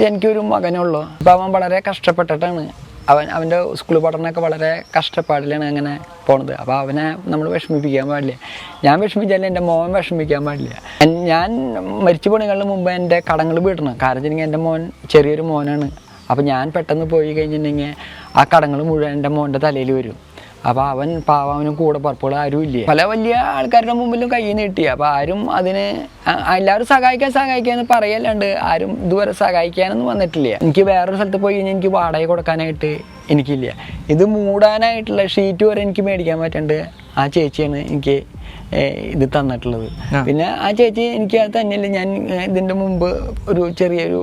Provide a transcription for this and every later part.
എനിക്കൊരു മകനുള്ളൂ. അപ്പം അവൻ വളരെ കഷ്ടപ്പെട്ടിട്ടാണ് അവൻ്റെ സ്കൂൾ പഠനമൊക്കെ വളരെ കഷ്ടപ്പാടിലാണ് അങ്ങനെ പോണത്. അപ്പോൾ അവനെ നമ്മൾ വിഷമിപ്പിക്കാൻ പാടില്ല. ഞാൻ വിഷമിച്ചാലും എൻ്റെ മോൻ വിഷമിക്കാൻ പാടില്ല. ഞാൻ മരിച്ചു പോണേക്കാളും മുമ്പ് എൻ്റെ കടങ്ങൾ വീട്ടണം. കാരണം വെച്ചിട്ടുണ്ടെങ്കിൽ എൻ്റെ മോൻ ചെറിയൊരു മോനാണ്. അപ്പോൾ ഞാൻ പെട്ടെന്ന് പോയി കഴിഞ്ഞിട്ടുണ്ടെങ്കിൽ ആ കടങ്ങൾ മുഴുവൻ എൻ്റെ മോൻ്റെ തലയിൽ വരും. അപ്പോൾ അവൻ പാവനും കൂടെ പറപ്പുകൾ ആരും ഇല്ല. പല വലിയ ആൾക്കാരുടെ മുമ്പിലും കൈ നീട്ടി. അപ്പോൾ ആരും അതിന് എല്ലാവരും സഹായിക്കാന്ന് പറയല്ലാണ്ട് ആരും ഇതുവരെ സഹായിക്കാനൊന്നും വന്നിട്ടില്ല. എനിക്ക് വേറൊരു സ്ഥലത്ത് പോയി കഴിഞ്ഞാൽ എനിക്ക് വാടക കൊടുക്കാനായിട്ട് എനിക്കില്ല. ഇത് മൂടാനായിട്ടുള്ള ഷീറ്റ് വരെ എനിക്ക് മേടിക്കാൻ പറ്റാണ്ട് ആ ചേച്ചിയാണ് എനിക്ക് ഇത് തന്നിട്ടുള്ളത്. പിന്നെ ആ ചേച്ചി എനിക്ക് അത് തന്നെയല്ല, ഞാൻ ഇതിൻ്റെ മുമ്പ് ഒരു ചെറിയൊരു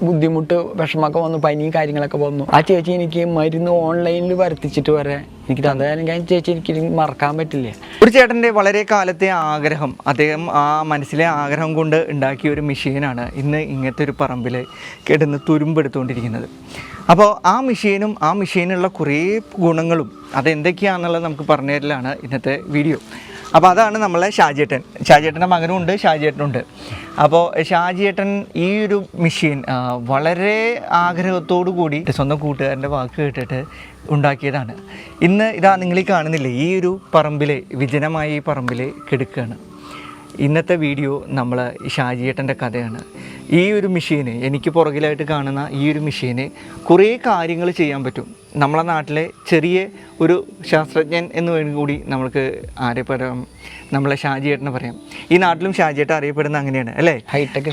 ബുദ്ധിമുട്ട് വിഷമമൊക്കെ വന്നു, പനിയും കാര്യങ്ങളൊക്കെ വന്നു. ആ ചേച്ചി എനിക്ക് മരുന്ന് ഓൺലൈനിൽ വരുത്തിച്ചിട്ട് വരെ എനിക്ക് തന്നതായാലും ആ ചേച്ചി എനിക്ക് മറക്കാൻ പറ്റില്ല. ഒരു ചേട്ടൻ്റെ വളരെ കാലത്തെ ആഗ്രഹം, അദ്ദേഹം ആ മനസ്സിലെ ആഗ്രഹം കൊണ്ട് ഉണ്ടാക്കിയ ഒരു മെഷീനാണ് ഇന്ന് ഇങ്ങനത്തെ ഒരു പറമ്പിൽ കിടന്ന് തുരുമ്പെടുത്തുകൊണ്ടിരിക്കുന്നത്. അപ്പോൾ ആ മെഷീനും ആ മെഷീനുള്ള കുറേ ഗുണങ്ങളും അതെന്തൊക്കെയാണെന്നുള്ളത് നമുക്ക് പറഞ്ഞു തരലാണ് ഇന്നത്തെ വീഡിയോ. അപ്പോൾ അതാണ് നമ്മളെ ഷാജിയേട്ടൻ്റെ മകനും ഉണ്ട്, ഷാജിയേട്ടനുണ്ട്. അപ്പോൾ ഷാജിയേട്ടൻ ഈ ഒരു മെഷീൻ വളരെ ആഗ്രഹത്തോടു കൂടി സ്വന്തം കൂട്ടുകാരൻ്റെ വാക്ക് കേട്ടിട്ട് ഉണ്ടാക്കിയതാണ്. ഇന്ന് ഇതാ നിങ്ങളീ കാണുന്നില്ലേ, ഈ ഒരു പറമ്പിൽ, വിജനമായ ഈ പറമ്പിൽ കിടക്കുകയാണ്. ഇന്നത്തെ വീഡിയോ നമ്മൾ ഷാജിയേട്ടൻ്റെ കഥയാണ്. ഈ ഒരു മെഷീന്, എനിക്ക് പുറകിലായിട്ട് കാണുന്ന ഈ ഒരു മെഷീന് കുറേ കാര്യങ്ങൾ ചെയ്യാൻ പറ്റും. നമ്മളെ നാട്ടിലെ ചെറിയ ഒരു ശാസ്ത്രജ്ഞൻ എന്ന് വേണ്ടി കൂടി നമുക്ക് ആരെ പറയാം, നമ്മളെ ഷാജിയേട്ടനെ പറയാം. ഈ നാട്ടിലും ഷാജിയേട്ടൻ അറിയപ്പെടുന്നത് അങ്ങനെയാണ് അല്ലേ? ഹൈടെക്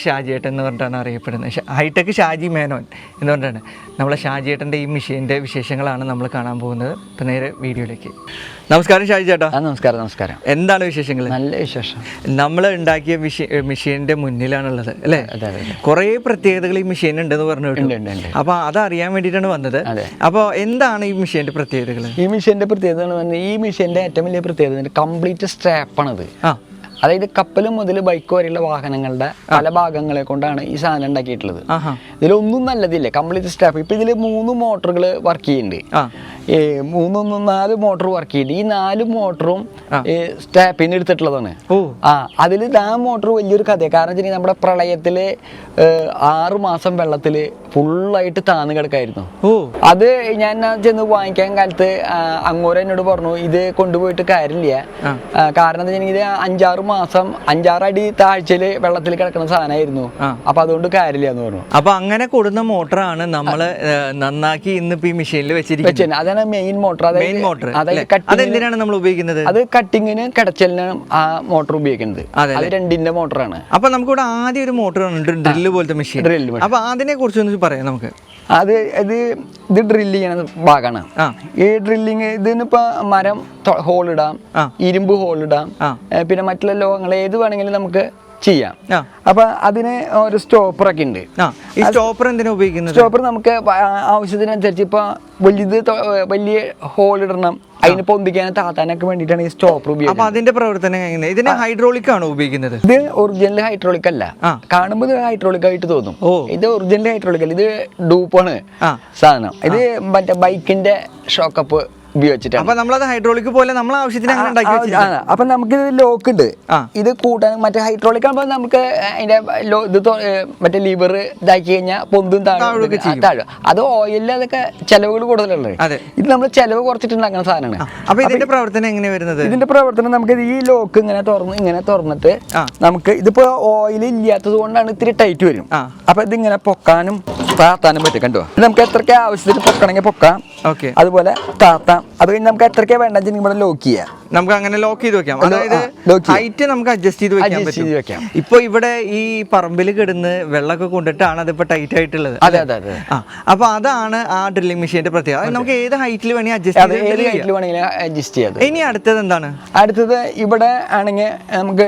ഷാജിയേട്ടൻ എന്ന് പറഞ്ഞിട്ടാണ് അറിയപ്പെടുന്നത്. ഹൈടെക് ഷാജി മേനോൻ എന്ന് പറഞ്ഞിട്ടാണ്. നമ്മളെ ഷാജിയേട്ടൻ്റെ ഈ മെഷീൻ്റെ വിശേഷങ്ങളാണ് നമ്മൾ കാണാൻ പോകുന്നത്. ഇപ്പം നേരെ വീഡിയോയിലേക്ക്. നമസ്കാരം ഷാജി ചേട്ടാ. നമസ്കാരം. എന്താണ് വിശേഷങ്ങൾ? നല്ല വിശേഷം. നമ്മൾ ഉണ്ടാക്കിയ മെഷീൻ്റെ മുന്നിലാണുള്ളത് അല്ലേ? കുറേ പ്രത്യേകതകൾ ഈ മെഷീൻ ഉണ്ടെന്ന് പറഞ്ഞിട്ടുണ്ട്. അപ്പോൾ അതറിയാൻ വേണ്ടിയിട്ടാണ് വന്നത്. അപ്പോൾ എന്താണ് ഈ മെഷീൻ്റെ പ്രത്യേകതകൾ? ഈ മെഷീൻ്റെ പ്രത്യേകത, ഈ മെഷീൻ്റെ ഏറ്റവും വലിയ പ്രത്യേകത കംപ്ലീറ്റ് സ്ട്രാപ്പാണത്. അതായത് കപ്പൽ മുതൽ ബൈക്ക് വരെയുള്ള വാഹനങ്ങളുടെ പല ഭാഗങ്ങളെ കൊണ്ടാണ് ഈ സാധനം ഉണ്ടാക്കിയിട്ടുള്ളത്. ഇതിലൊന്നും നല്ലതില്ല, കംപ്ലീറ്റ് സ്ട്രാപ്പ്. ഇപ്പൊ ഇതില് 3 മോട്ടറുകൾ വർക്ക് ചെയ്യുന്നുണ്ട്. 4 മോട്ടർ വർക്ക് ചെയ്യുന്നുണ്ട്. ഈ 4 മോട്ടറും സ്ട്രാപ്പിന് എടുത്തിട്ടുള്ളതാണ്. അതിൽ ആ മോട്ടർ വലിയൊരു കഥയാണ്. കാരണം വെച്ചാൽ നമ്മുടെ പ്രളയത്തില് 6 മാസം വെള്ളത്തില് ഫുള്ളായിട്ട് താന്ന് കിടക്കായിരുന്നു. അത് ഞാൻ ചെന്ന് വാങ്ങിക്കാൻ കാലത്ത് അങ്ങോട്ട് എന്നോട് പറഞ്ഞു, ഇത് കൊണ്ടുപോയിട്ട് കാര്യമില്ല. കാരണം എന്താ വെച്ചാൽ ഇത് 5-6 മാസം 5-6 അടി താഴ്ചയില് വെള്ളത്തിൽ കിടക്കുന്ന സാധനമായിരുന്നു. അപ്പൊ അതുകൊണ്ട് കാര്യമില്ല എന്ന് പറഞ്ഞു. അപ്പൊ അങ്ങനെ കൊടുന്ന മോട്ടറാണ് നമ്മള് നന്നാക്കി ഇന്നിപ്പോ ഈ മെഷീനിൽ വെച്ചിരിക്കുന്നത്. അതാണ് മെയിൻ മോട്ടർ. അതെന്തിനാണ് നമ്മൾ ഉപയോഗിക്കുന്നത്? അത് കട്ടിങ്ങിന് കിടച്ചലിനും ആ മോട്ടർ ഉപയോഗിക്കുന്നത്. അത് 2ന്റെ മോട്ടറാണ്. അപ്പൊ നമുക്കിവിടെ ആദ്യം ഒരു മോട്ടർ ഡ്രില്ല് പോലത്തെ മെഷീൻ. അപ്പൊ അതിനെ കുറിച്ച് പറയാം നമുക്ക്. ഇത് ഡ്രില്ല് ചെയ്യണ ഭാഗമാണ്. ഈ ഡ്രില്ലിങ് ഇതിനിപ്പോ മരം ഹോളിടാം, ഇരുമ്പ് ഹോളിടാം, പിന്നെ മറ്റുള്ള ലോഹങ്ങൾ ഏത് വേണമെങ്കിലും നമുക്ക് ചെയ്യാം. അപ്പൊ അതിന് ഒരു സ്റ്റോപ്പറൊക്കെ ഉണ്ട്. ഈ സ്റ്റോപ്പർ എന്തിനാ ഉപയോഗിക്കുന്നത്? സ്റ്റോപ്പർ നമുക്ക് ആവശ്യത്തിനനുസരിച്ച് ഇപ്പൊ വലിയ ഹോളിടണം, അതിന് പൊന്തിക്കാനും താത്താനൊക്കെ വേണ്ടിയിട്ടാണ് ഈ സ്റ്റോപ്പർ ഉപയോഗിക്കുന്നത്. അപ്പൊ അതിന്റെ പ്രവർത്തനം എങ്ങനെ? ഇതിന് ഹൈഡ്രോളിക് ആണോ ഉപയോഗിക്കുന്നത്? ഇത് ഒറിജിനൽ ഹൈഡ്രോളിക് അല്ല. കാണുമ്പോൾ ഇത് ഹൈഡ്രോളിക് ആയിട്ട് തോന്നും. ഇത് ഒറിജിനൽ ഹൈഡ്രോളിക് അല്ല, ഇത് ഡൂപ്പാണ് സാധനം. ഇത് മറ്റേ ബൈക്കിന്റെ ഷോക്കപ്പ് ഉപയോഗിച്ചിട്ടാണ്. അപ്പൊ നമ്മളത് ഹൈഡ്രോളിക് പോലെ നമ്മളെ ആവശ്യത്തിന് അപ്പൊ നമുക്ക് ഇത് ലോക്ക് ഉണ്ട്. ഇത് കൂട്ടാൻ മറ്റേ ഹൈഡ്രോളിക് ആകുമ്പോൾ നമുക്ക് അതിന്റെ ഇത് മറ്റേ ലിവർ ഇതാക്കി കഴിഞ്ഞാൽ പൊന്തും താഴും. അത് ഓയിലിൽ അതൊക്കെ ചെലവുകൾ കൂടുതലുള്ളത്. ഇത് നമ്മൾ ചെലവ് കുറച്ചിട്ടുണ്ടാക്കുന്ന സാധനമാണ്. അപ്പൊ ഇതിന്റെ പ്രവർത്തനം എങ്ങനെയാ വരുന്നത്? ഇതിന്റെ പ്രവർത്തനം നമുക്ക് ഈ ലോക്ക് ഇങ്ങനെ തുറന്നിട്ട് നമുക്ക് ഇതിപ്പോ ഓയിൽ ഇല്ലാത്തത് കൊണ്ടാണ് ഇത്തിരി ടൈറ്റ് വരും. അപ്പൊ ഇതിങ്ങനെ പൊക്കാനും താത്താനും പറ്റും. കണ്ടോ, നമുക്ക് എത്രയ്ക്ക് ആവശ്യത്തിന് പൊക്കണമെങ്കിൽ പൊക്കാം, അതുപോലെ താത്താം. അത് കഴിഞ്ഞ് നമുക്ക് എത്രയ്ക്ക് വേണ്ടെങ്കിൽ ഇവിടെ ലോക്ക് ചെയ്യാം. നമുക്ക് അങ്ങനെ ലോക്ക് ചെയ്ത് വെക്കാം. അതായത് ഹൈറ്റ് നമുക്ക് അഡ്ജസ്റ്റ് ചെയ്ത് വെക്കാം. ഇപ്പൊ ഇവിടെ ഈ പറമ്പിൽ കിടന്ന് വെള്ളമൊക്കെ കൊണ്ടിട്ടാണ് അതിപ്പോ ടൈറ്റ് ആയിട്ടുള്ളത്. അപ്പൊ അതാണ് ആ ഡ്രില്ലിംഗ് മെഷീന്റെ പ്രത്യേകത. നമുക്ക് ഏത് ഹൈറ്റിൽ വേണമെങ്കിൽ അഡ്ജസ്റ്റ് ചെയ്യാം. ഇനി അടുത്തത് എന്താണ്? അടുത്തത് ഇവിടെ ആണെങ്കിൽ നമുക്ക്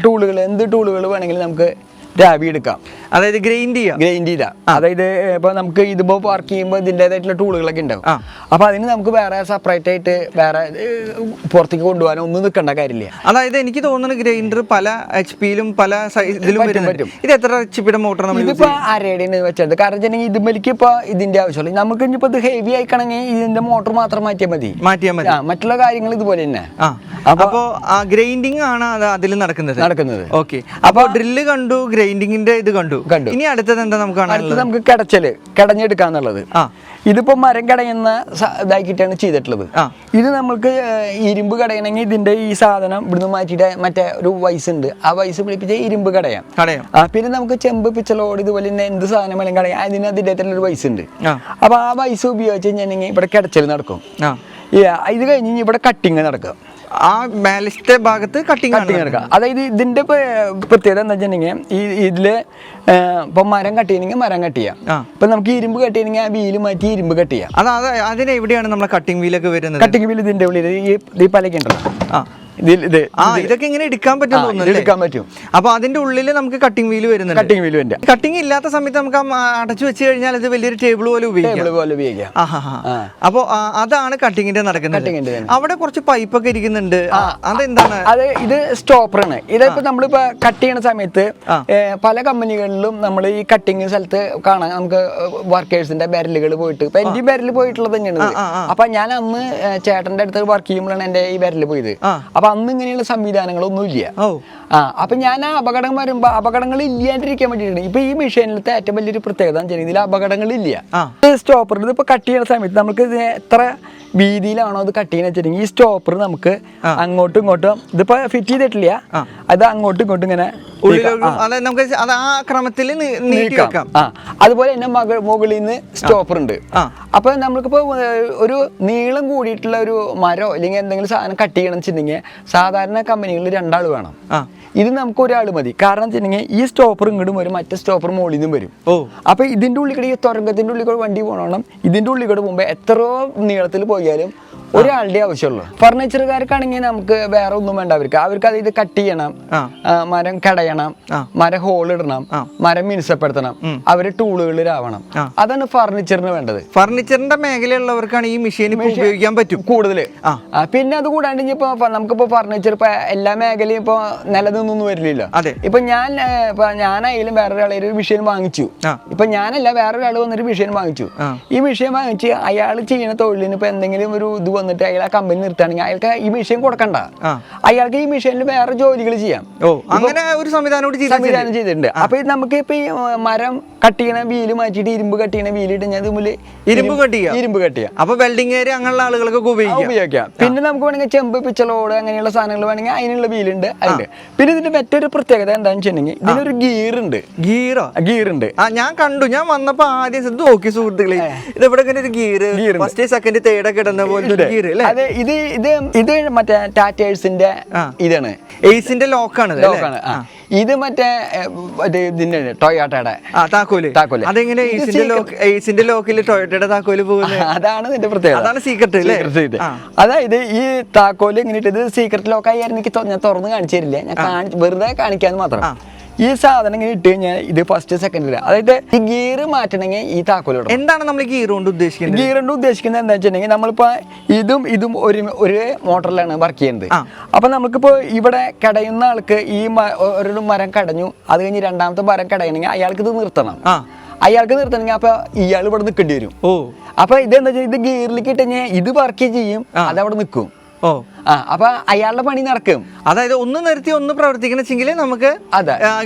ടൂളുകൾ എന്ത് ടൂളുകൾ വേണമെങ്കിലും നമുക്ക് രാവി എടുക്കാം. അതായത് ഗ്രൈൻഡ് ചെയ്യാം. അതായത് ഇപ്പൊ നമുക്ക് ഇതിപ്പോ വർക്ക് ചെയ്യുമ്പോൾ ഇതിൻ്റെതായിട്ടുള്ള ടൂളുകളൊക്കെ ഉണ്ടാവും. അപ്പൊ അതിന് നമുക്ക് വേറെ സെപ്പറേറ്റ് ആയിട്ട് വേറെ പുറത്തേക്ക് കൊണ്ടുപോകാനോ ഒന്നും നിൽക്കേണ്ട കാര്യമില്ല. അതായത് എനിക്ക് തോന്നുന്നു ഗ്രൈൻഡർ പല HP-ലും പല സൈസിലും പറ്റും. ഇത് എത്ര HP-യുടെ മോട്ടർ? ഇതിപ്പോ 1/2 വെച്ചത്. കാരണം വെച്ചിട്ടുണ്ടെങ്കിൽ ഇതുമേലേക്ക് ഇപ്പൊ ഇതിന്റെ ആവശ്യമുള്ളൂ. നമുക്ക് ഇനിയിപ്പോ ഇത് ഹെവി ആയിക്കണമെങ്കിൽ ഇതിന്റെ മോട്ടർ മാത്രം മാറ്റിയാൽ മതി. മറ്റുള്ള കാര്യങ്ങൾ ഇതുപോലെ തന്നെ. അപ്പൊ ഗ്രൈൻഡിങ് ആണ് അതിൽ നടക്കുന്നത്. ഓക്കെ. അപ്പൊ ഡ്രില്ല് കണ്ടു, ഗ്രൈൻഡിങ്ങിന്റെ ഇത് കണ്ടു. ഇനി അടുത്തത് എന്താ നമുക്ക് കാണാനുള്ളത്? നമുക്ക് കടഞ്ഞെടുക്കാന്നുള്ളത്. ഇതിപ്പോ മരം കടയുന്ന ഇതാക്കിയിട്ടാണ് ചെയ്തിട്ടുള്ളത്. ഇത് നമ്മൾക്ക് ഇരുമ്പ് കടയണമെങ്കിൽ ഇതിന്റെ ഈ സാധനം ഇവിടുന്ന് മാറ്റിയിട്ട് മറ്റേ ഒരു വയസ്സ് ഉണ്ട്, ആ വയസ്സ് പിടിപ്പിച്ച് ഇരുമ്പ് കടയാം. പിന്നെ നമുക്ക് ചെമ്പ് പിച്ചലോട് ഇതുപോലെ തന്നെ എന്ത് സാധനം വേണം കടയാം, അതിന് അതിൻ്റെ ഒരു വയസ്സ് ഉണ്ട്. അപ്പൊ ആ വയസ്സ് ഉപയോഗിച്ച് കഴിഞ്ഞാൽ ഇവിടെ കിടച്ചൽ നടക്കും. ഇത് കഴിഞ്ഞ് ഇവിടെ കട്ടിങ് നടക്കും. ആ ബാലസ്റ്റ് ഭാഗത്ത് കട്ടിങ് നടക്കാം. അതായത് ഇതിന്റെ പ്രത്യേകത എന്താ വെച്ചിട്ടുണ്ടെങ്കിൽ ഇതില് ഇപ്പൊ മരം കട്ട് ചെയ്യണമെങ്കിൽ മരം കട്ട് ചെയ്യാം. ഇപ്പൊ നമുക്ക് ഇരുമ്പ് കട്ട് ചെയ്യണമെങ്കിൽ ആ വീല് മാറ്റി ഇരുമ്പ് കട്ട് ചെയ്യാം. അതിന് എവിടെയാണ് നമ്മളെ കട്ടിങ് വീലൊക്കെ വരുന്നത്? കട്ടിങ് വീല് ഇതിന്റെ ഉള്ളിൽ ഈ പലക്കുണ്ടല്ലോ, ഇതൊക്കെ ഇങ്ങനെ എടുക്കാൻ പറ്റും. അപ്പൊ അതിന്റെ ഉള്ളിൽ നമുക്ക് കട്ടിംഗ് വീല് വരുന്നുണ്ട്. കട്ടിംഗ് ഇല്ലാത്ത സമയത്ത് നമുക്ക് അടച്ചു വെച്ച് കഴിഞ്ഞാൽ ഇത് വലിയൊരു ടേബിൾ പോലെ ഉപയോഗിക്കാം. അപ്പൊ അതാണ് കട്ടിങ്ങിന്റെ നടക്കുന്നത്. അവിടെ കുറച്ച് പൈപ്പ് ഒക്കെ ഇരിക്കുന്നുണ്ട്, അതെന്താണ്? ഇത് സ്റ്റോപ്പറാണ്. ഇതിപ്പോ നമ്മളിപ്പോ കട്ട് ചെയ്യുന്ന സമയത്ത് പല കമ്പനികളിലും നമ്മൾ ഈ കട്ടിങ് സ്ഥലത്ത് കാണാം, നമുക്ക് വർക്കേഴ്സിന്റെ ബെരലുകൾ പോയിട്ട്, ഇപ്പൊ എന്റെ ബെരൽ പോയിട്ടുള്ളത് തന്നെയാണ്. അപ്പൊ ഞാൻ അന്ന് ചേട്ടന്റെ അടുത്ത് വർക്ക് ചെയ്യുമ്പോഴാണ് എന്റെ ഈ ബെരൽ പോയത്. അപ്പൊ അന്ന് ഇങ്ങനെയുള്ള സംവിധാനങ്ങളൊന്നും ഇല്ല. അപ്പൊ ഞാൻ ആ അപകടം വരുമ്പോ അപകടങ്ങൾ ഇല്ലാണ്ടിരിക്കാൻ വേണ്ടിയിട്ടാണ് ഇപ്പൊ ഈ മെഷീനിലത്തെ ഏറ്റവും വലിയൊരു പ്രത്യേകത ഇതിൽ അപകടങ്ങളില്ല. സ്റ്റോപ്പർ ഇതിപ്പോ കട്ട് ചെയ്യുന്ന സമയത്ത് നമുക്ക് എത്ര വീതിയിലാണോ അത് കട്ട് ചെയ്യുന്ന വെച്ചിട്ടുണ്ടെങ്കിൽ ഈ സ്റ്റോപ്പർ നമുക്ക് അങ്ങോട്ടും ഇങ്ങോട്ടും ഇതിപ്പോ ഫിറ്റ് ചെയ്തിട്ടില്ല, അത് അങ്ങോട്ടും ഇങ്ങോട്ടും ഇങ്ങനെ നീക്കാം. അതുപോലെ തന്നെ മുകളിൽ നിന്ന് സ്റ്റോപ്പർ ഉണ്ട്. അപ്പൊ നമ്മൾക്കിപ്പോ ഒരു നീളം കൂടിയിട്ടുള്ള ഒരു മരോ അല്ലെങ്കിൽ എന്തെങ്കിലും സാധനം കട്ട് ചെയ്യണം വെച്ചിട്ടുണ്ടെങ്കിൽ സാധാരണ കമ്പനികളിൽ 2 ആൾ വേണം. ഇത് നമുക്ക് ഒരാൾ മതി. കാരണം വെച്ചിട്ടുണ്ടെങ്കിൽ ഈ സ്റ്റോപ്പർ ഇങ്ങോട്ടും വരും, മറ്റേ സ്റ്റോപ്പർ മുകളിൽ നിന്നും വരും. അപ്പൊ ഇതിന്റെ ഉള്ളിൽ കൂടെ ഈ തുരങ്കത്തിന്റെ ഉള്ളിൽ കൂടെ വണ്ടി പോകണം. ഇതിന്റെ ഉള്ളിൽ കൂടെ പോകുമ്പോ എത്രയോ നീളത്തിൽ പോയാലും ഒരാളുടെ ആവശ്യമുള്ളൂ. ഫർണിച്ചറുകാർക്കാണെങ്കിൽ നമുക്ക് വേറെ ഒന്നും വേണ്ട. അവർക്ക് അത് ഇത് കട്ട് ചെയ്യണം, മരം കടയണം, മരം ഹോൾ ഇടണം, മരം മിനുസപ്പെടുത്തണം, അവര് ടൂളുകളിലാവണം. അതാണ് ഫർണിച്ചറിന് വേണ്ടത്. ഫർണിച്ചറിന്റെ മേഖലയുള്ളവർക്കാണ് ഈ മെഷീൻ ഉപയോഗിക്കാൻ പറ്റും കൂടുതൽ. പിന്നെ അത് കൂടാണ്ട് ഇപ്പൊ നമുക്കിപ്പോ ഫർണിച്ചർ ഇപ്പൊ എല്ലാ മേഖലയും ഇപ്പൊ നിലനിന്നൊന്നും വരില്ലല്ലോ. ഇപ്പൊ ഞാനായാലും വേറൊരാളെ ഒരു മെഷീൻ വാങ്ങിച്ചു. ഇപ്പൊ ഞാനല്ല, വേറൊരാൾ വന്നൊരു മെഷീൻ വാങ്ങിച്ചു. ഈ മെഷീൻ വാങ്ങിച്ച് അയാൾ ചെയ്യുന്ന തൊഴിലിന് ഇപ്പൊ എന്തെങ്കിലും ഒരു ഇത് വന്നിട്ട് അയാൾ ആ കമ്പനി നിർത്തുകയാണെങ്കിൽ അയാൾക്ക് ഈ മെഷീൻ കൊടുക്കണ്ട, അയാൾക്ക് ഈ മെഷീനിൽ വേറെ ജോലികൾ ചെയ്യാം. അങ്ങനെ ഒരു സംവിധാനം ചെയ്തിട്ടുണ്ട്. അപ്പൊ നമുക്ക് ഇപ്പൊ ഈ മരം കട്ട് ചെയ്യണ വീല് മാറ്റിയിട്ട് ഇരുമ്പ് കട്ട് ചെയ്യണ വീല് ഇട്ട് ഇരുമ്പ് കട്ട് ചെയ്യാം. അപ്പൊ വെൽഡിംഗ് ഏരിയ അങ്ങനെയുള്ള ആളുകൾക്ക് ഉപയോഗിക്കാം. പിന്നെ നമുക്ക് വേണമെങ്കിൽ ചെമ്പ് പിച്ചലോട് അങ്ങനെയുള്ള സാധനങ്ങൾ വേണമെങ്കിൽ അതിനുള്ള വീലുണ്ട്, അതിന്റെ. പിന്നെ ഇതിന്റെ മറ്റൊരു പ്രത്യേകത എന്താണെന്ന് വെച്ചിട്ടുണ്ടെങ്കിൽ ഇതിനൊരു ഗിയർ ഉണ്ട്. ഗിയർ ഉണ്ട്. ഞാൻ കണ്ടു, ഞാൻ വന്നപ്പോ ആദ്യം നോക്കി സുഹൃത്തുക്കളെ, ഇതെവിടെ ഒരു ഗിയർ ഫസ്റ്റ് സെക്കൻഡ് തേർഡ് ഒക്കെ ഇടുന്ന പോലെ ഗിയർ. അതെ, ഇത് മറ്റേ ടാറ്റേഴ്സിന്റെ ഇതാണ്, എയ്സിന്റെ ലോക്കാണ്. ഇത് മറ്റേ ഇതിന്റെ ടൊയോട്ടയുടെ താക്കോല്. അതെങ്ങനെ എയ്സിന്റെ ലോക്കിൽ ടൊയോട്ടയുടെ താക്കോല് പോകുന്നത്? അതാണ് ഇതിന്റെ പ്രത്യേകത, അതാണ് സീക്രട്ട്. അതായത് ഈ താക്കോല് ഇങ്ങനെ ഇത് സീക്രട്ട് ലോക്കായിരുന്നു. എനിക്ക് ഞാൻ തുറന്ന് കാണിച്ചു തരില്ല, ഞാൻ വെറുതെ കാണിക്കാന്ന് മാത്രം. ഈ സാധനം ഇങ്ങനെ ഇട്ട് കഴിഞ്ഞാൽ ഇത് ഫസ്റ്റ് സെക്കൻഡിൽ, അതായത് ഈ ഗിയർ മാറ്റണമെങ്കിൽ ഈ താക്കോൽ. എന്താണ് നമ്മൾ ഗിയർ കൊണ്ട് ഉദ്ദേശിക്കുന്നത്? ഗിയർ കൊണ്ട് ഉദ്ദേശിക്കുന്നത് എന്താ വെച്ചിട്ടുണ്ടെങ്കിൽ നമ്മളിപ്പോ ഇതും ഒരു മോട്ടറിലാണ് വർക്ക് ചെയ്യുന്നത്. അപ്പൊ നമുക്കിപ്പോ ഇവിടെ കടയുന്ന ആൾക്ക് ഈ ഒരു മരം കടഞ്ഞു, അത് കഴിഞ്ഞ് രണ്ടാമത്തെ മരം കടയണമെങ്കിൽ അയാൾക്ക് ഇത് നിർത്തണം. അയാൾക്ക് നിർത്തണമെങ്കിൽ അപ്പൊ ഇയാൾ ഇവിടെ നിൽക്കേണ്ടി വരും. അപ്പൊ ഇതെന്താ വെച്ചാൽ ഇത് ഗിയറിലേക്ക് ഇട്ട് കഴിഞ്ഞാൽ ഇത് വർക്ക് ചെയ്യും, അതവിടെ നിൽക്കും. അപ്പൊ അയാളുടെ പണി നടക്കും. അതായത് ഒന്ന് നിർത്തി ഒന്ന് പ്രവർത്തിക്കണമെങ്കിൽ നമുക്ക്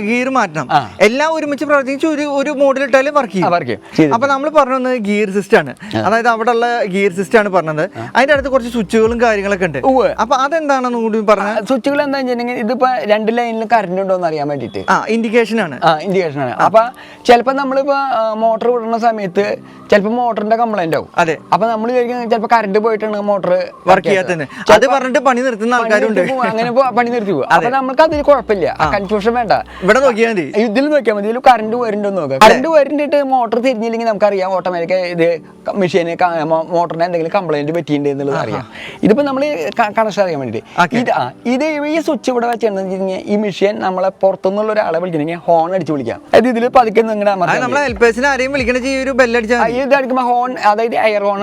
ഗിയർ മാറ്റണം. എല്ലാം ഒരുമിച്ച് പ്രവർത്തിച്ച് ഒരു മോഡിലിട്ടാലും വർക്ക് ചെയ്യും. അപ്പൊ നമ്മൾ പറഞ്ഞത് ഗിയർ സിസ്റ്റം ആണ്. അതായത് അവിടെ ഉള്ള ഗിയർ സിസ്റ്റം ആണ് പറഞ്ഞത്. അതിന്റെ അടുത്ത് കുറച്ച് സ്വിച്ചുകളും കാര്യങ്ങളൊക്കെ ഉണ്ട്. അപ്പൊ അതെന്താണെന്ന് കൂടി പറഞ്ഞ സ്വിച്ചുകൾ എന്താ വെച്ചിട്ടുണ്ടെങ്കിൽ ഇതിപ്പോ 2 ലൈനിൽ കറണ്ട് ഉണ്ടോ എന്ന് അറിയാൻ വേണ്ടിട്ട് ഇൻഡിക്കേഷൻ ആണ്. അപ്പൊ ചിലപ്പോ നമ്മളിപ്പോ മോട്ടർ വിടുന്ന സമയത്ത് ചിലപ്പോ മോട്ടറിന്റെ കംപ്ലൈന്റ് ആവും. അതെ. അപ്പൊ നമ്മൾ ചിലപ്പോ കറണ്ട് പോയിട്ടാണ് മോട്ടർ വർക്ക് ചെയ്യാത്തത്. അത് പറഞ്ഞിട്ട് പണി നിർത്തുന്ന ആൾക്കാരുണ്ട്. അങ്ങനെ പണി നിർത്തി പോകും. അപ്പൊ നമുക്ക് അതിൽ കുഴപ്പമില്ല, കൺഫ്യൂഷൻ വേണ്ട. ഇവിടെ നോക്കിയാൽ മതി, ഇതിൽ നോക്കിയാൽ മതി. ഇതിൽ കറണ്ട് വരുന്നുണ്ടോ നോക്കാം. കറണ്ട് വരുന്നിട്ട് മോട്ടർ തിരിഞ്ഞില്ലെങ്കിൽ നമുക്കറിയാം ഓട്ടോമാറ്റിക് ഇത് മെഷീന് മോട്ടറിന് എന്തെങ്കിലും കംപ്ലൈന്റ് പറ്റിയിട്ടുണ്ട് എന്നുള്ളത് അറിയാം. ഇതിപ്പോ നമ്മൾ കണക്ഷൻ അറിയാൻ വേണ്ടിട്ട് ഇത് ഈ സ്വിച്ച് ഇവിടെ വെച്ചിട്ടുണ്ടെങ്കിൽ ഈ മെഷീൻ നമ്മളെ പുറത്തുനിന്നുള്ള ഒരാളെ വിളിക്കണമെങ്കിൽ ഹോൺ അടിച്ച് വിളിക്കാം. അതായത് ഇതിൽ പതുക്കെ നിങ്ങളുടെ ഇത് അടിക്കുമ്പോ ഹോൺ, അതായത് എയർ ഹോൺ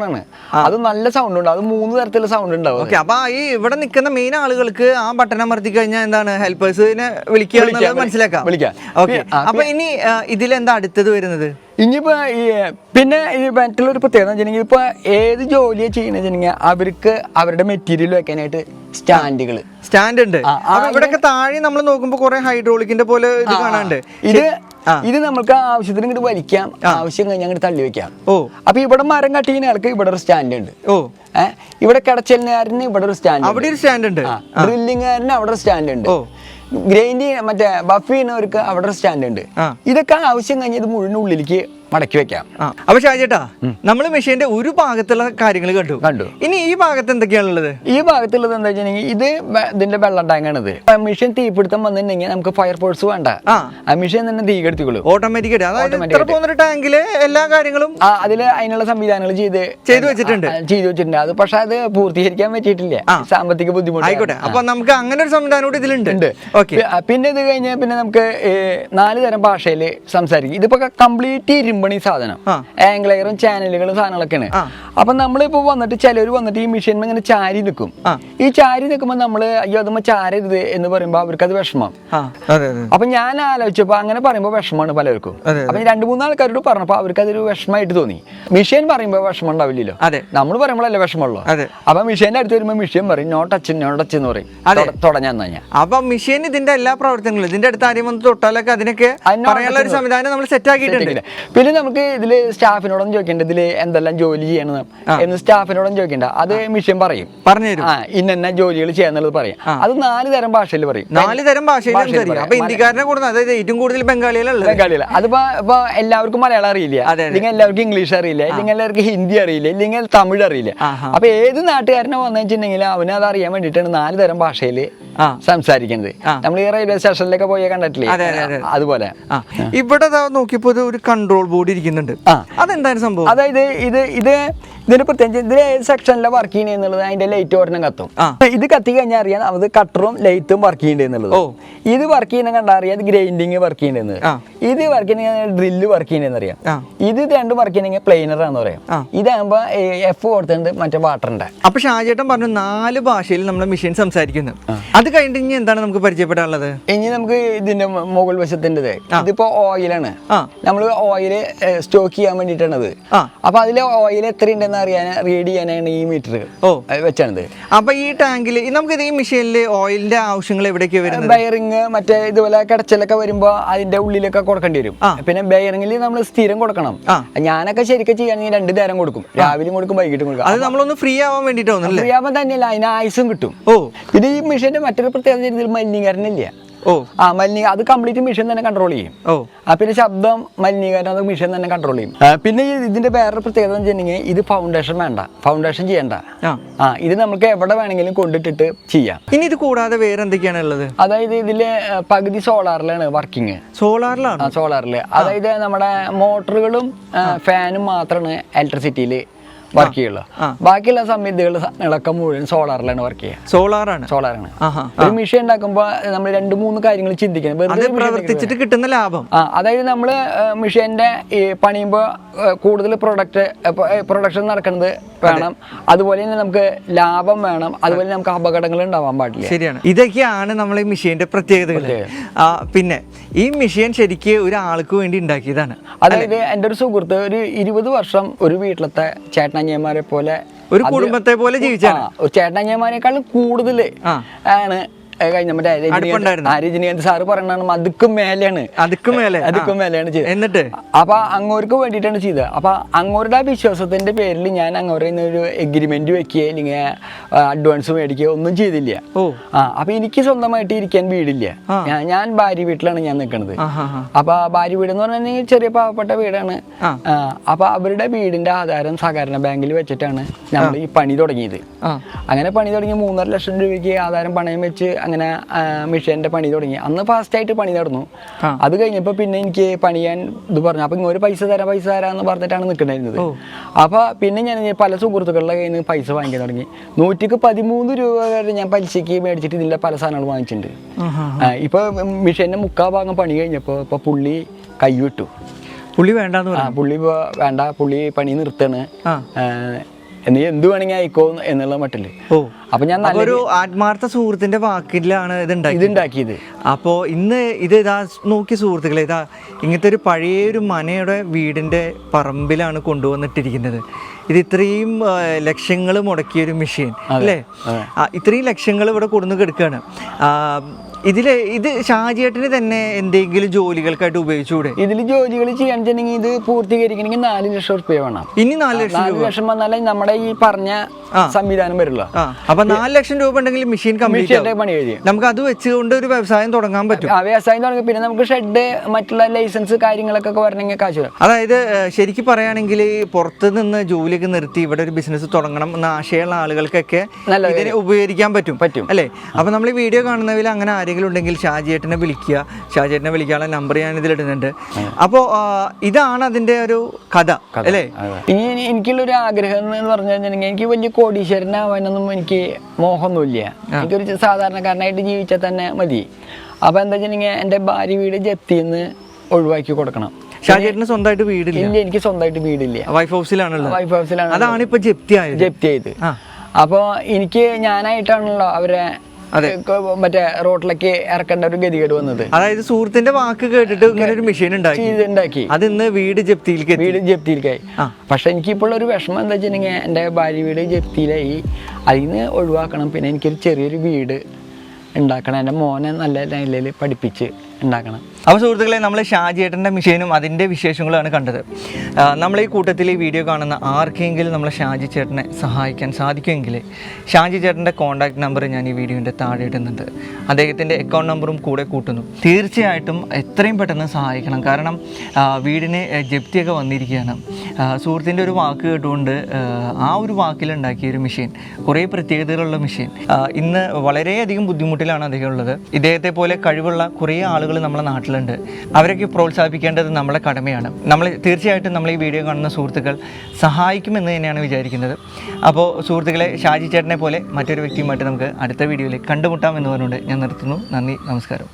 ആണ്. അത് നല്ല സൗണ്ട് ഉണ്ട്. അത് 3 തരത്തിലുള്ള സൗണ്ട് ഉണ്ടാവും. അപ്പൊ ഈ ഇവിടെ നിൽക്കുന്ന മെയിൻ ആളുകൾക്ക് ആ ബട്ടൺ അമർത്തി കഴിഞ്ഞാൽ എന്താണ് ഹെൽപ്പേഴ്സിനെ വിളിക്കുക മനസ്സിലാക്കാം. അപ്പൊ ഇനി ഇതിലെന്താ അടുത്തത് വരുന്നത്? ഇനിയിപ്പോൾ ഈ പിന്നെ ഈ മറ്റുള്ളൊരു പ്രത്യേകത എന്ന് വെച്ചിട്ടുണ്ടെങ്കിൽ ഇപ്പോൾ ഏത് ജോലിയാണ് ചെയ്യണമെന്ന് വെച്ചിട്ടുണ്ടെങ്കിൽ അവർക്ക് അവരുടെ മെറ്റീരിയൽ വെക്കാനായിട്ട് സ്റ്റാൻഡുകൾ സ്റ്റാൻഡ് ഉണ്ട്. ഇവിടെയൊക്കെ താഴെ നമ്മൾ നോക്കുമ്പോൾ കുറെ ഹൈഡ്രോളിക്കിന്റെ പോലെ ഇത് കാണാണ്ട്. ഇത് നമുക്ക് ആവശ്യത്തിന് ഇങ്ങോട്ട് വലിക്കാം, ആവശ്യം കഴിഞ്ഞാൽ അങ്ങോട്ട് തള്ളി വെക്കാം. ഓ, അപ്പൊ ഇവിടെ മരം കട്ട് ചെയ്യുന്ന ആൾക്ക് ഇവിടെ ഒരു സ്റ്റാൻഡ് ഉണ്ട്. ഓ, ഇവിടെ കിടച്ചലിനുകാരന് ഇവിടെ ഒരു സ്റ്റാൻഡ്, അവിടെ ഒരു സ്റ്റാൻഡ് ഉണ്ട്. ഡ്രില്ലിങ്ങുകാരന് അവിടെ ഒരു സ്റ്റാൻഡ് ഉണ്ട്. ഗ്രൈൻഡ് മറ്റേ ബഫ് ചെയ്യുന്നവർക്ക് അവിടെ ഒരു സ്റ്റാൻഡ് ഉണ്ട്. ഇതൊക്കെ ആവശ്യം കഴിഞ്ഞത് മുഴുവൻ ഉള്ളിലേക്ക് മടക്കി വെക്കാം. അപ്പൊ ഷാജേട്ടാ, നമ്മള് മെഷീന്റെ ഒരു ഭാഗത്തുള്ള കാര്യങ്ങൾ കണ്ടു. ഇനി ഈ ഭാഗത്ത് എന്തൊക്കെയാണുള്ളത്? ഈ ഭാഗത്തുള്ളത് എന്താ വെച്ചിട്ടുണ്ടെങ്കിൽ ഇത് ഇതിന്റെ വെള്ളം ടാങ്കാണിത്. മെഷീൻ തീപിടുത്തം വന്നിട്ടുണ്ടെങ്കിൽ നമുക്ക് ഫയർ ഫോഴ്സ് വേണ്ട, ആ മെഷീൻ തന്നെ തീ കെടുത്തിക്കൊള്ളു ഓട്ടോമാറ്റിക്. ടാങ്കില് എല്ലാ കാര്യങ്ങളും അതില് അതിനുള്ള സംവിധാനങ്ങൾ ചെയ്ത് വെച്ചിട്ടുണ്ട്. അത് പക്ഷെ അത് പൂർത്തീകരിക്കാൻ പറ്റിയിട്ടില്ല, സാമ്പത്തിക ബുദ്ധിമുട്ട്. ആയിക്കോട്ടെ, അപ്പൊ നമുക്ക് അങ്ങനെ ഒരു സംവിധാനം കൂടി ഇതിലുണ്ട്. പിന്നെ ഇത് കഴിഞ്ഞാൽ പിന്നെ നമുക്ക് 4 തരം ഭാഷയിൽ സംസാരിക്കും. ഇതിപ്പോ കംപ്ലീറ്റ് ഇരുമ്പണി സാധനം, ആംഗ്ലയറും ചാനലുകളും സാധനങ്ങളൊക്കെയാണ്. അപ്പൊ നമ്മളിപ്പോ വന്നിട്ട് ചിലർ വന്നിട്ട് ഈ മെഷീൻ ഇങ്ങനെ ചാരി നിൽക്കും. ഈ ചാരി നിൽക്കുമ്പോൾ നമ്മള് അയ്യോ അതുമ്പോ ചാരരുത് എന്ന് പറയുമ്പോ അവർക്ക് അത് വിഷമം. അപ്പൊ ഞാൻ ആലോചിച്ചപ്പോ അങ്ങനെ പറയുമ്പോ വിഷമമാണ് പലർക്കും. അപ്പൊ 2-3 ആൾക്കാരോട് പറഞ്ഞപ്പോ അവർക്ക് അതൊരു വിഷമമായിട്ട് തോന്നി. മെഷീൻ പറയുമ്പോ വിഷമം ഉണ്ടാവില്ലല്ലോ, നമ്മൾ പറയുമ്പോഴല്ലേ വിഷമമുള്ളൂ. അപ്പൊ മെഷീന്റെ അടുത്ത് വരുമ്പോ മെഷീൻ പറയും നോ ടച്ച് എന്ന് പറയും, തുടങ്ങാൻ ഞാൻ. അപ്പൊ മെഷീൻ ഇതിന്റെ എല്ലാ പ്രവർത്തനങ്ങളും ഇതിന്റെ അടുത്ത് ആരെയും വന്ന് തൊട്ടാലൊക്കെ അതിനൊക്കെ പറയാനുള്ള ഒരു സംവിധാനം നമ്മൾ സെറ്റ് ആക്കിയിട്ടുണ്ട്. പിന്നെ നമുക്ക് ഇതില് സ്റ്റാഫിനോടൊന്നും ചോദിക്കേണ്ട ഇതില് എന്തെല്ലാം ജോലി ചെയ്യണം എന്ന് സ്റ്റാഫിനോടൊന്നും ചോദിക്കണ്ട, അത് മെഷീൻ പറഞ്ഞുതരും. ഇന്ന ജോലികൾ ചെയ്യാന്നുള്ളത് പറയും. അത് 4 തരം ഭാഷയിൽ പറയും. 4 തരം ഭാഷയിൽ. അപ്പൊ ഇന്ത്യക്കാരനെ കൂടുതൽ, അതായത് ഏറ്റവും കൂടുതൽ ബംഗാളികളല്ല. അതിപ്പോ ഇപ്പൊ എല്ലാവർക്കും മലയാളം അറിയില്ല, അല്ലെങ്കിൽ എല്ലാവർക്കും ഇംഗ്ലീഷ് അറിയില്ല, അല്ലെങ്കിൽ എല്ലാവർക്കും ഹിന്ദി അറിയില്ല, ഇല്ലെങ്കിൽ തമിഴ് അറിയില്ല. അപ്പൊ ഏത് നാട്ടുകാരനെ വന്നു വെച്ചിട്ടുണ്ടെങ്കിൽ അവന് അത് അറിയാൻ വേണ്ടിയിട്ടാണ് 4 തരം ഭാഷയിൽ സംസാരിക്കുന്നത്. നമ്മൾ ഈ റെയിൽവേ സ്റ്റേഷനിലൊക്കെ പോയി കണ്ടിട്ടില്ലേ, അതുപോലെ. ഇവിടെ നോക്കിയപ്പോ ഒരു കൺട്രോൾ ബോർഡ് ഇരിക്കുന്നുണ്ട്. അതെന്താണ് സംഭവം? അതായത് ഇതിന് പ്രത്യേകിച്ച് ഇതിൽ ഏത് സെക്ഷനിലെ വർക്ക് ചെയ്യണേ എന്നുള്ളത് അതിന്റെ ലൈറ്റ് ഒരെണ്ണം കത്തും. ഇത് കത്തി കഴിഞ്ഞാൽ അറിയാൻ അത് കട്ടറും ലൈറ്റും വർക്ക് ചെയ്യണ്ടെന്നുള്ളത്. ഇത് വർക്ക് ചെയ്യുന്ന കണ്ടാൽ അറിയാം ഇത് ഗ്രൈൻഡിങ് വർക്ക് ചെയ്യണ്ടെന്ന്. ഇത് വർക്ക് ചെയ്യണമെങ്കിൽ ഡ്രില്ല് വർക്ക് ചെയ്യണമെന്ന് അറിയാം. ഇത് 2 വർക്ക് ചെയ്യണമെങ്കിൽ പ്ലെയിനർ ആണെന്ന് പറയാം. ഇതാകുമ്പോ F കൊടുത്തിട്ടുണ്ട് മറ്റേ വാട്ടറിന്റെ. അപ്പൊ ഷാജേട്ടൻ പറഞ്ഞു 4 ഭാഷയിൽ നമ്മുടെ മെഷീൻ സംസാരിക്കുന്നു. അത് കഴിഞ്ഞിട്ട് ഇനി എന്താണ് നമുക്ക് പരിചയപ്പെടാനുള്ളത്? ഇനി നമുക്ക് ഇതിന്റെ മുകൾ വശത്തിൻ്റെത് ഇതിപ്പോ ഓയിലാണ്. നമ്മൾ ഓയിൽ സ്റ്റോക്ക് ചെയ്യാൻ വേണ്ടിയിട്ടാണത്. അപ്പൊ അതിലെ ഓയിൽ എത്ര ഉണ്ടെന്ന് അറിയാൻ റീഡ് ചെയ്യാനാണ് ഈ മീറ്റർ വെച്ചാണത്. അപ്പൊ ഈ ടാങ്കിൽ നമുക്ക് ഈ മെഷീനില് ഓയിലിന്റെ ആവശ്യങ്ങൾ എവിടേക്ക് വരുന്നത്? ബെയറിങ് മറ്റേ ഇതുപോലെ കിടച്ചിലൊക്കെ വരുമ്പോ അതിന്റെ ഉള്ളിലൊക്കെ കൊടുക്കേണ്ടി വരും. പിന്നെ ബെയറിംഗിൽ നമ്മൾ സ്ഥിരം കൊടുക്കണം. ഞാനൊക്കെ ശരിക്കും ചെയ്യുകയാണെങ്കിൽ 2 നേരം കൊടുക്കും, രാവിലെയും കൊടുക്കും വൈകിട്ടും കൊടുക്കും. അത് നമ്മളൊന്ന് ഫ്രീ ആവാൻ വേണ്ടിട്ടാണ്. ഫ്രീ ആവാൻ തന്നെയല്ല, അതിന് ആയുസും കിട്ടും. ഇത് ഈ മെഷീന്റെ മറ്റൊരു പ്രത്യേകത ഇതിൽ മലിനീകരണം ഇല്ല. അത് കംപ്ലീറ്റ് മെഷീൻ തന്നെ കൺട്രോൾ ചെയ്യും. പിന്നെ ശബ്ദം മലിനീകരണം അത് മെഷീൻ തന്നെ കൺട്രോൾ ചെയ്യും. പിന്നെ ഇതിന്റെ വേറൊരു പ്രത്യേകത എന്ന് വെച്ചിട്ടുണ്ടെങ്കിൽ ഇത് ഫൗണ്ടേഷൻ വേണ്ട, ഫൗണ്ടേഷൻ ചെയ്യണ്ട. ഇത് നമുക്ക് എവിടെ വേണമെങ്കിലും കൊണ്ടിട്ടിട്ട് ചെയ്യാം. ഇനി ഇത് കൂടാതെ വേറെ എന്തൊക്കെയാണ് ഉള്ളത്? അതായത് ഇതില് പകുതി സോളാറിലാണ് വർക്കിംഗ്. സോളാറിൽ അതായത് നമ്മുടെ മോട്ടറുകളും ഫാനും മാത്രമാണ് ഇലക്ട്രിസിറ്റിയിൽ വർക്ക് ചെയ്യുള്ളൂ. ബാക്കിയുള്ള സംവിധാനങ്ങളൊക്കെ മുഴുവൻ സോളാറിലാണ് വർക്ക് ചെയ്യുക. സോളാറാണ്. ഒരു മെഷീൻ ഉണ്ടാക്കുമ്പോൾ നമ്മൾ 2-3 കാര്യങ്ങൾ ചിന്തിക്കണം. പ്രവർത്തിച്ചിട്ട് കിട്ടുന്ന ലാഭം. അതായത് നമ്മള് മെഷീന്റെ പണിയുമ്പോൾ കൂടുതൽ പ്രൊഡക്ഷൻ നടക്കുന്നത് വേണം, അതുപോലെ തന്നെ നമുക്ക് ലാഭം വേണം, അതുപോലെ നമുക്ക് അപകടങ്ങൾ ഉണ്ടാവാൻ പാടില്ല. ശരിയാണ്. ഇതൊക്കെയാണ് നമ്മൾ ഈ മെഷീന്റെ പ്രത്യേകതകൾ. പിന്നെ ഈ മെഷീൻ ശരിക്കും ഒരാൾക്ക് വേണ്ടി ഉണ്ടാക്കിയതാണ്. അതായത് എൻ്റെ ഒരു സുഹൃത്ത് ഒരു 20 വർഷം ഒരു വീട്ടിലത്തെ ചേട്ടനനിയന്മാരെ പോലെ, ഒരു കുടുംബത്തെ പോലെ ജീവിച്ചാണ്. ചേട്ടനനിയന്മാരെക്കാളും കൂടുതൽ ആണ് കഴിഞ്ഞ മറ്റേ രജനീകാന്ത് സാറ് പറയണാണ് അതുക്കും മേലെയാണ് എന്നിട്ട് അപ്പൊ അങ്ങോർക്ക് വേണ്ടിയിട്ടാണ് ചെയ്തത്. അപ്പൊ അങ്ങോരുടെ ആ വിശ്വാസത്തിന്റെ പേരിൽ ഞാൻ അങ്ങോട്ട് ഒരു എഗ്രിമെന്റ് വെക്കുകയോ അല്ലെങ്കിൽ അഡ്വാൻസ് മേടിക്കുകയോ ഒന്നും ചെയ്തില്ല. അപ്പൊ എനിക്ക് സ്വന്തമായിട്ട് ഇരിക്കാൻ വീടില്ല. ഞാൻ ഭാര്യ വീട്ടിലാണ് ഞാൻ നിൽക്കുന്നത്. അപ്പൊ ഭാര്യ വീട് എന്ന് പറഞ്ഞാൽ ചെറിയ പാവപ്പെട്ട വീടാണ്. അപ്പൊ അവരുടെ വീടിന്റെ ആധാരം സഹകരണ ബാങ്കിൽ വെച്ചിട്ടാണ് നമ്മൾ ഈ പണി തുടങ്ങിയത്. അങ്ങനെ പണി തുടങ്ങി 3.5 ലക്ഷം രൂപയ്ക്ക് ആധാരം പണയം വെച്ച് അങ്ങനെ മെഷീന്റെ പണി തുടങ്ങി. അന്ന് ഫാസ്റ്റായിട്ട് പണി നടന്നു. അത് കഴിഞ്ഞപ്പോൾ പിന്നെ എനിക്ക് പണിയാൻ ഇത് പറഞ്ഞു. അപ്പൊ ഇങ്ങോട്ട് പൈസ തരാന്ന് പറഞ്ഞിട്ടാണ് നിൽക്കണ്ടായിരുന്നത്. അപ്പൊ പിന്നെ ഞാൻ പല സുഹൃത്തുക്കളുടെ കയ്യിൽ നിന്ന് പൈസ വാങ്ങിക്കാൻ തുടങ്ങി. 113 രൂപ വരെ ഞാൻ പലിശയ്ക്ക് മേടിച്ചിട്ട് ഇതിന്റെ പല സാധനങ്ങൾ വാങ്ങിച്ചിട്ടുണ്ട്. ഇപ്പൊ മെഷീന്റെ 3/4 ഭാഗം പണി കഴിഞ്ഞപ്പോ ഇപ്പൊ പുള്ളി കൈവിട്ടു. പുള്ളി വേണ്ടെന്ന് പുള്ളി വേണ്ട, പുള്ളി പണി നിർത്താണ്. നീ എന്ത് വേണമെങ്കിൽ ആയിക്കോ എന്നുള്ള മട്ടില്. അപ്പൊ ഞാൻ ഒരു ആത്മാർത്ഥ സുഹൃത്തിന്റെ വാക്കിലാണ് ഇതുണ്ടാക്കിയത്. അപ്പോൾ ഇന്ന് ഇത് ഇതാ നോക്കി സുഹൃത്തുക്കളെ, ഇതാ ഇങ്ങനത്തെ ഒരു പഴയൊരു മനയുടെ വീടിന്റെ പറമ്പിലാണ് കൊണ്ടുവന്നിട്ടിരിക്കുന്നത്. ഇത് ഇത്രയും ലക്ഷങ്ങൾ മുടക്കിയൊരു മെഷീൻ അല്ലേ, ഇത്രയും ലക്ഷങ്ങൾ ഇവിടെ കൊടുന്ന് കിടക്കുകയാണ്. ഇത് ഷാജിയേട്ടന് തന്നെ എന്തെങ്കിലും ജോലികൾക്കായിട്ട് ഉപയോഗിച്ചുകൂടെ? ഇതിൽ ജോലികൾ ചെയ്യാണെന്നുണ്ടെങ്കിൽ ഇത് പൂർത്തീകരിക്കണമെങ്കിൽ 4 ലക്ഷം റുപ്യ വേണം. ഇനി 4 ലക്ഷം വന്നാലേ നമ്മുടെ ഈ പറഞ്ഞ സംവിധാനം വരുള്ളൂ. അപ്പൊ 4 ലക്ഷം രൂപ ഉണ്ടെങ്കിൽ മെഷീൻ കംപ്ലീറ്റ് പണി കഴിയും. നമുക്ക് അത് വെച്ചുകൊണ്ട് ഒരു വ്യവസായം തുടങ്ങാൻ പറ്റും. വ്യവസായം തുടങ്ങി പിന്നെ നമുക്ക് ഷെഡ് മറ്റുള്ള ലൈസൻസ് കാര്യങ്ങളൊക്കെ വരണമെങ്കിൽ കാശ് വരും. അതായത് ശരിക്കും പറയുകയാണെങ്കിൽ പുറത്ത് നിന്ന് ജോലിയൊക്കെ നിർത്തി ഇവിടെ ഒരു ബിസിനസ് തുടങ്ങണം എന്ന ആശയമുള്ള ആളുകൾക്കൊക്കെ ഇതിനെ ഉപയോഗിക്കാൻ പറ്റും അല്ലേ? അപ്പൊ നമ്മൾ ഈ വീഡിയോ കാണുന്നതിൽ അങ്ങനെ ആരെങ്കിലും ഉണ്ടെങ്കിൽ ഷാജിയേട്ടനെ വിളിക്കുക. ഷാജിയേട്ടനെ വിളിക്കാനുള്ള നമ്പർ ഞാൻ ഇതിലിടുന്നുണ്ട്. അപ്പോൾ ഇതാണ് അതിന്റെ ഒരു കഥ അല്ലേ? ഇനി എനിക്കുള്ളൊരു ആഗ്രഹം എന്ന് പറഞ്ഞു കഴിഞ്ഞിട്ടുണ്ടെങ്കിൽ എനിക്ക് വലിയ കോടീശ്വരനാവാനൊന്നും എനിക്ക് മോഹമൊന്നുമില്ല. എനിക്കൊരു സാധാരണക്കാരനായിട്ട് ജീവിച്ചാൽ തന്നെ മതി. അപ്പൊ എന്താ വെച്ചിട്ടുണ്ടെങ്കിൽ എൻ്റെ ഭാര്യ വീട് ജപ്തിന്ന് ഒഴിവാക്കി കൊടുക്കണം. ഷാജിയേട്ടന് സ്വന്തമായിട്ട് വീടില്ല? ഇല്ല, എനിക്ക് സ്വന്തമായിട്ട് വീടില്ല. വൈഫ് ഹൗസിലാണല്ലോ. വൈഫ് ഹൗസിലാണ്. അതാണ് ഇപ്പൊ ജപ്തി ആയത്. അപ്പോൾ എനിക്ക് ഞാനായിട്ടാണല്ലോ അവരെ മറ്റേ റോഡിലേക്ക് ഇറക്കേണ്ട ഒരു ഗതികേട് വന്നത്. അതായത് സുഹൃത്തിന്റെ വാക്ക് കേട്ടിട്ട് ഇങ്ങനെ ഒരു മെഷീൻ ഉണ്ടാക്കി അത് ഇന്ന് വീട് ജപ്തിയിലേക്കായി. പക്ഷെ എനിക്കിപ്പോൾ ഒരു വിഷമം എന്താ വെച്ചിട്ടുണ്ടെങ്കിൽ എൻ്റെ ഭാര്യ വീട് ജപ്തിയിലായി. അതിൽ നിന്ന് ഒഴിവാക്കണം. പിന്നെ എനിക്കൊരു ചെറിയൊരു വീട് ഉണ്ടാക്കണം. എൻ്റെ മോനെ നല്ല നിലയിൽ പഠിപ്പിച്ച് ഉണ്ടാക്കണം. അപ്പോൾ സുഹൃത്തുക്കളെ, നമ്മൾ ഷാജിയേട്ടൻ്റെ മെഷീനും അതിൻ്റെ വിശേഷങ്ങളുമാണ് കണ്ടത്. നമ്മൾ ഈ കൂട്ടത്തിൽ ഈ വീഡിയോ കാണുന്ന ആർക്കെങ്കിലും നമ്മളെ ഷാജി ചേട്ടനെ സഹായിക്കാൻ സാധിക്കുമെങ്കിൽ ഷാജി ചേട്ടൻ്റെ കോൺടാക്ട് നമ്പർ ഞാൻ ഈ വീഡിയോൻ്റെ താഴെ ഇടുന്നുണ്ട്. അദ്ദേഹത്തിൻ്റെ അക്കൗണ്ട് നമ്പറും കൂടെ കൂട്ടുന്നു. തീർച്ചയായിട്ടും എത്രയും പെട്ടെന്ന് സഹായിക്കണം. കാരണം വീടിന് ജപ്തിയൊക്കെ വന്നിരിക്കുകയാണ്. സുഹൃത്തിൻ്റെ ഒരു വാക്ക് കേട്ടുകൊണ്ട് ആ ഒരു വാക്കിലുണ്ടാക്കിയ ഒരു മെഷീൻ, കുറേ പ്രത്യേകതകളുള്ള മെഷീൻ, ഇന്ന് വളരെയധികം ബുദ്ധിമുട്ടിലാണ് അദ്ദേഹം ഉള്ളത്. ഇദ്ദേഹത്തെ പോലെ കഴിവുള്ള കുറേ ആളുകൾ നമ്മുടെ നാട്ടിലുണ്ട്. അവരൊക്കെ പ്രോത്സാഹിപ്പിക്കേണ്ടത് നമ്മുടെ കടമയാണ്. തീർച്ചയായിട്ടും നമ്മൾ ഈ വീഡിയോ കാണുന്ന സുഹൃത്തുക്കൾ സഹായിക്കുമെന്ന് തന്നെയാണ് വിചാരിക്കുന്നത്. അപ്പോൾ സുഹൃത്തുക്കളെ, ഷാജി ചേട്ടനെ പോലെ മറ്റൊരു വ്യക്തിയുമായിട്ട് നമുക്ക് അടുത്ത വീഡിയോയിൽ കണ്ടുമുട്ടാം എന്ന് പറഞ്ഞുകൊണ്ട് ഞാൻ നിർത്തുന്നു. നന്ദി, നമസ്കാരം.